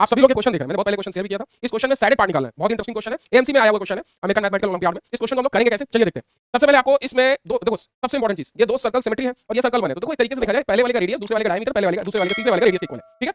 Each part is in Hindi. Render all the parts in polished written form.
आप सभी लोग ये क्वेश्चन देख रहे हैं, मैंने बहुत पहले क्वेश्चन शेयर भी किया था। इस क्वेश्चन में सैडेड पार्ट निकालना है, बहुत इंटरेस्टिंग क्वेश्चन है, एएमसी में आया हुआ क्वेश्चन है, अमेरिकन मैथमेटिकल ओलंपियाड में। इस क्वेश्चन को हम लोग करेंगे कैसे, चलिए देखते हैं। सबसे पहले आपको इसमें दो देखो, सबसे इंपॉर्टेंट चीज, ये दो सर्कल सिमेट्री है और ये सर्कल बने, तो देखो एक तरीके से देखा जाए, पहले वाले का रेडियस दूसरे वाले का डायमीटर, पहले वाले का दूसरे वाले का तीसरे वाले का रेडियस इक्वल है, ठीक है।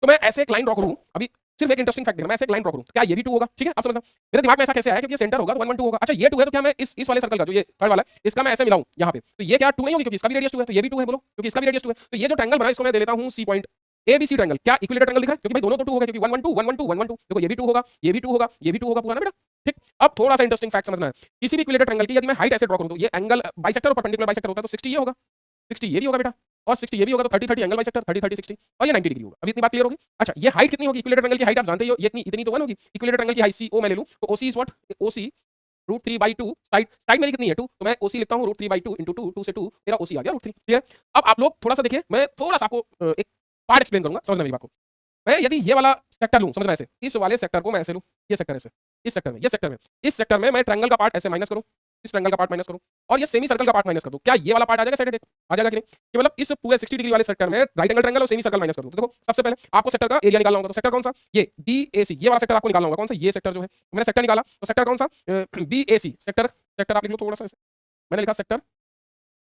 तो मैं ऐसे एक लाइन ड्रॉ करूं, अभी सिर्फ एक इंटरेस्टिंग फैक्ट देखना, मैं ऐसे एक लाइन ड्रॉ करूं, क्या ये भी 2 होगा, ठीक है। आप समझना, मेरे दिमाग में ऐसा कैसे आया, क्योंकि ये सेंटर होगा तो 1 1 2 होगा। अच्छा ये 2 है तो क्या मैं इस वाले सर्कल का, जो ये थर्ड वाला है, इसका मैं ऐसे मिलाऊं यहाँ पे, तो ये क्या 2 नहीं होगी, क्योंकि इसका भी रेडियस 2 है, तो ये भी 2 है, बोलो, क्योंकि इसका भी रेडियस 2 है। तो ये जो ट्रायंगल बना इसको मैं दे देता हूं सी पॉइंट एबीसी ट्रायंगल। क्या इक्विलेटरल ट्रायंगल दिख रहा है, क्योंकि भाई दोनों तो 2 हो गए, क्योंकि 1 1 2 1 1 2 1 1 2, देखो ये भी 2 होगा, ये भी 2 होगा, ये भी 2 होगा, पूरा ना बेटा, ठीक। अब थोड़ा सा इंटरेस्टिंग फैक्ट समझना है, किसी भी इक्विलेटरल ट्रायंगल की यदि मैं हाइट ऐसे ड्रॉ करूं, तो ये एंगल बाइसेक्टर और परपेंडिकुलर बाइसेक्टर होता है, तो 60 ये होगा, 60 ये भी होगा बेटा, और 60 ये भी होगा, तो 30 30 एंगल बाइसेक्टर, 30 30 60, और ये 90 डिग्री होगा। अभी इतनी बात क्लियर होगी। अच्छा ये हाइट कितनी होगी, इक्विलेटरल ट्रायंगल की हाइट आप जानते ही हो, ये इतनी तो 1 होगी। इक्विलेटरल ट्रायंगल की हाइट CO मैं ले लूं, तो OC is what, OC √3/2, side मेरी कितनी है 2, तो मैं OC लिखता हूं √3/2 × 2, 2 से 2 मेरा OC आ गया √3, क्लियर। अब आप लोग थोड़ा सा देखिए, मैं थोड़ा सा आपको एक पार्ट एक्सप्लेन करूंगा, समझना मेरी बात को। मैं यदि ये वाला सेक्टर लूं, समझना ऐसे, इस वाले सेक्टर को मैं ऐसे लूं, ये सेक्टर ऐसे, इस सेक्टर में, ये सेक्टर में, इस सेक्टर में मैं ट्रायंगल का पार्ट ऐसे माइनस करूं, इस ट्रायंगल का पार्ट माइनस करूं, और ये सेमी सर्कल का पार्ट माइनस कर दूं, क्या ये वाला पार्ट आ जाएगा साइड, आ जाएगा कि नहीं, कि मतलब इस पूरे 60 डिग्री वाले सेक्टर में राइट एंगल ट्रायंगल और सेमी सर्कल माइनस कर दूं। तो देखो सबसे पहले आपको सेक्टर का एरिया निकालना होगा, तो सेक्टर कौन सा, ये BAC, ये वाला सेक्टर आपको निकालना होगा, कौन सा, ये सेक्टर जो है, मैंने सेक्टर निकाला, तो सेक्टर कौन सा, BAC सेक्टर, सेक्टर आप लिख लो थोड़ा सा, मैंने लिखा सेक्टर,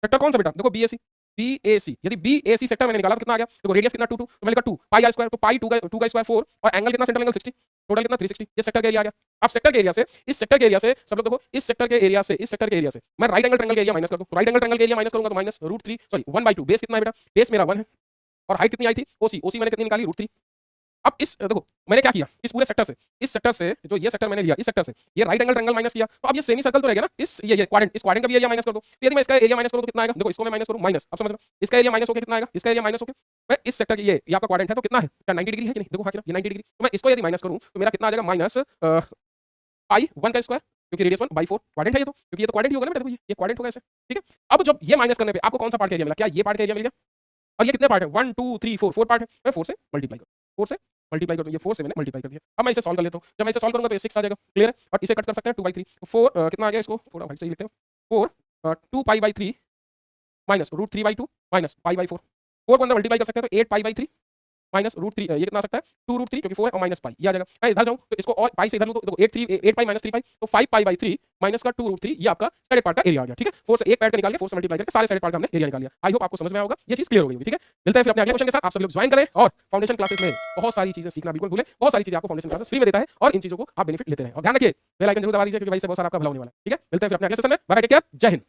सेक्टर कौन सा बेटा, देखो BAC, यदि BAC सेक्टर मैंने निकाला तो कितना आ गया, देखो रेडियस कितना 2 2, तो मैंने लिखा 2 पाई r स्क्वायर, तो पाई 2 का स्क्वायर 4, और एंगल कितना, सेंट्रल एंगल 60, टोटल कितना 360, ये सेक्टर का एरिया आ गया। अब सेक्टर के एरिया से, इस सेक्टर के एरिया से सब लोग देखो, इस सेक्टर के एरिया से, इस सेक्टर के एरिया से मैं राइट एंगल ट्रायंगल के एरिया माइनस कर दूं, राइट एंगल ट्रायंगल के एरिया माइनस करूंगा तो माइनस √3 सॉरी 1/2, बेस कितना है बेटा, बेस मेरा 1 है, और हाइट कितनी आई थी OC मैंने कितनी निकाली √3। अब इस देखो मैंने क्या किया, इस पूरे सेक्टर से, इस सेक्टर से जो ये सेक्टर मैंने लिया, इस सेक्टर से ये राइट एंगल ट्रायंगल माइनस किया, तो अब ये सेमी सर्कल तो रहेगा ना, इस ये क्वाड्रेंट, इस क्वाड्रेंट का भी एरिया माइनस कर दो, तो यदि मैं इसका एरिया माइनस करूं तो कितना आएगा, देखो इसको मैं माइनस करूं, माइनस, अब समझ रहे हो, इसका एरिया माइनस होकर कितना आएगा, इसका एरिया माइनस होकर, मैं इस सेक्टर की ये आपका क्वाड्रेंट है तो कितना है, क्या 90 डिग्री है कि नहीं, देखो हाँ ये 90 डिग्री, तो मैं इसको यदि माइनस करूं तो मेरा कितना आ जाएगा, माइनस पाई 1 का स्क्वायर, क्योंकि रेडियस 1/4 क्वाड्रेंट है ये, तो क्योंकि ये तो क्वाड्रेंट ही होगा ना बेटा, देखो ये क्वाड्रेंट होगा ऐसे, ठीक है। अब जब ये माइनस करने पे आपको कौन सा पार्ट का एरिया मिला, क्या ये पार्ट का एरिया मिल गया, और ये कितने पार्ट है 1 2 3 4 पार्ट है, मैं 4 से मल्टीप्लाई करूं, 4 से मल्टीप्लाई कर दो, ये 4 से मैंने मल्टीप्लाई कर दिया। अब मैं इसे सॉल्व कर लेता हूं, जब मैं इसे सॉल्व करूंगा तो ये 6 आ जाएगा, क्लियर है, और इसे कट कर सकते हैं 2/3, तो 4 कितना आ गया, इसको थोड़ा भाई सही लिखते हैं, 4 2π/3 माइनस √3/2 माइनस π/4, 4 को अंदर मल्टीप्लाई कर सकते हैं तो 8π/3 माइनस √3, ये कितना आ सकता है 2√3, क्योंकि 4 है, और माइनस पाई, ये आ जाएगा। मैं इधर जाऊं तो इसको और पाई से इधर लूं तो देखो 8 पाई माइनस 3 पाई, तो 5π/3 माइनस का 2√3, ये आपका साइड पार्ट का एरिया आ गया, ठीक है। 4 से एक पार्ट निकाल के 4 से मल्टीप्लाई करके सारे साइड पार्ट का हमने एरिया निकाल लिया। आई होप आपको समझ में आया होगा, ये चीज क्लियर हो गई होगी, ठीक है। मिलते हैं फिर अपने अगले क्वेश्चन के साथ, आप सब लोग ज्वाइन करें, और फाउंडेशन क्लासेस में बहुत सारी चीजें सीखना बिल्कुल भूलें, बहुत सारी चीजें आपको फाउंडेशन क्लासेस फ्री में देता है, और इन चीजों को आप बेनिफिट लेते रहें, और ध्यान रखिए बेल आइकन जरूर दबा दीजिए, क्योंकि भाई से बहुत सारा आपका भला होने वाला है, ठीक है। मिलते हैं फिर अपने अगले सेशन में, बाय, टेक केयर, जय हिंद।